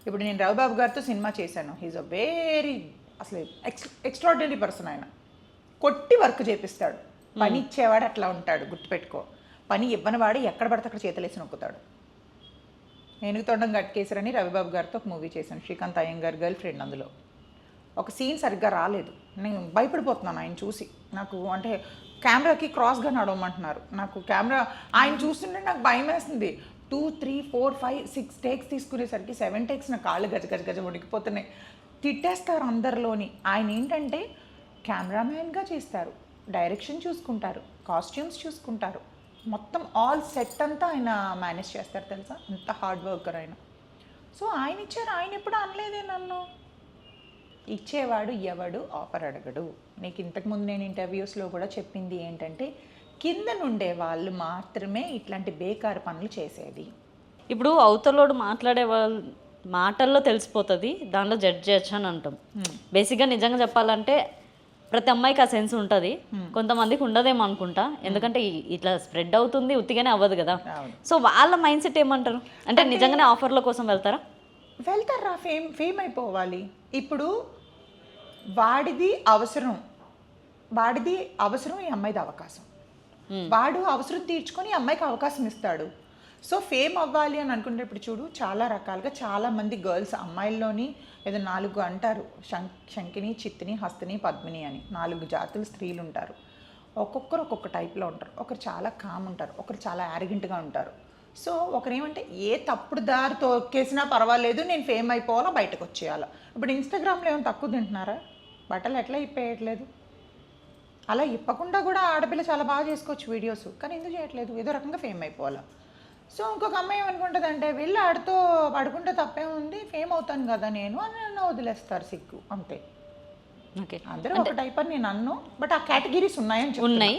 ఇప్పుడు నేను రవిబాబు గారితో సినిమా చేశాను. హీజ్ అ వెరీ అసలు ఎక్స్ట్రాడినరీ పర్సన్. ఆయన కొట్టి వర్క్ చేపిస్తాడు. పని ఇచ్చేవాడు అట్లా ఉంటాడు, గుర్తుపెట్టుకో. పని ఇవ్వని వాడు ఎక్కడ పడితే అక్కడ చేతులేసి నొక్కుతాడు. ఏనుగు తొండం గట్కేసరని రవిబాబు గారితో ఒక మూవీ చేశాను, శ్రీకాంత్ అయ్యంగార్ గర్ల్ ఫ్రెండ్. అందులో ఒక సీన్ సరిగ్గా రాలేదు. నేను భయపడిపోతున్నాను ఆయన చూసి. నాకు అంటే కెమెరాకి క్రాస్గా నడవమంటున్నారు. నాకు కెమెరా ఆయన చూస్తుంటే నాకు భయం వేస్తుంది. 2, 3, 4, 5, 6 టేక్స్ తీసుకునేసరికి 7 టేక్స్ నా కాళ్ళు గజ గజ గజ వణికిపోతున్నాయి. తిట్టేస్తారు అందరిలోని. ఆయన ఏంటంటే కెమెరామ్యాన్గా చేస్తారు, డైరెక్షన్ చూసుకుంటారు, కాస్ట్యూమ్స్ చూసుకుంటారు, మొత్తం ఆల్ సెట్ అంతా ఆయన మేనేజ్ చేస్తారు తెలుసా. అంత హార్డ్ వర్కర్ ఆయన. సో ఆయన ఇచ్చారు, ఆయన ఎప్పుడు అనలేదే నన్ను. ఇచ్చేవాడు ఎవడు ఆఫర్ అడగడు. నీకు ఇంతకుముందు నేను ఇంటర్వ్యూస్లో కూడా చెప్పింది ఏంటంటే కింద నుండే వాళ్ళు మాత్రమే ఇట్లాంటి బేకారు పనులు చేసేది. ఇప్పుడు అవతలోడు మాట్లాడే వాళ్ళు మాటల్లో తెలిసిపోతుంది, దాంట్లో జడ్జ్ చేయొచ్చు అని అంటాం. బేసిక్గా నిజంగా చెప్పాలంటే ప్రతి అమ్మాయికి ఆ సెన్స్ ఉంటుంది, కొంతమందికి ఉండదేమో అనుకుంటా. ఎందుకంటే ఇట్లా స్ప్రెడ్ అవుతుంది, ఉత్తిగానే అవ్వదు కదా. సో వాళ్ళ మైండ్ సెట్ ఏమంటారు అంటే నిజంగానే ఆఫర్ల కోసం వెళ్తారా? వెళ్తారా? ఫేమ్ అయిపోవాలి. ఇప్పుడు వాడిది అవసరం ఈ అమ్మాయిది అవకాశం. వాడు అవసరం తీర్చుకొని ఈ అమ్మాయికి అవకాశం ఇస్తాడు. సో ఫేమ్ అవ్వాలి అని అనుకుంటే ఇప్పుడు చూడు, చాలా రకాలుగా చాలామంది గర్ల్స్ అమ్మాయిల్లోని ఏదో 4 అంటారు, శంకిని, చిత్తిని, హస్తిని, పద్మిని అని 4 జాతుల స్త్రీలు ఉంటారు. ఒక్కొక్కరు ఒక్కొక్క టైప్లో ఉంటారు. ఒకరు చాలా కామ్ ఉంటారు, ఒకరు చాలా యారగెంట్గా ఉంటారు. సో ఒకరేమంటే ఏ తప్పుడు దారి తొక్కేసినా పర్వాలేదు, నేను ఫేమ్ అయిపోవాలా, బయటకు వచ్చేయాలా. ఇప్పుడు ఇన్స్టాగ్రామ్లో ఏమైనా తక్కువ తింటున్నారా? బట్టలు ఎట్లా ఇప్పేయట్లేదు? అలా ఇప్పకుండా కూడా ఆడపిల్ల చాలా బాగా చేసుకోవచ్చు వీడియోస్, కానీ ఎందుకు చేయట్లేదు? ఏదో రకంగా ఫేమ్ అయిపోవాలా. సో ఇంకొక అమ్మాయి ఏమనుకుంటుందంటే వీళ్ళు ఆడుతూ పడుకుంటే తప్పే ఉంది, ఫేమ్ అవుతాను కదా నేను అని నన్ను వదిలేస్తారు, సిగ్గు అంతే. ఓకే, అందరూ ఒక టైప్ అని నేను అన్ను, బట్ ఆ కేటగిరీస్ ఉన్నాయని ఉన్నాయి.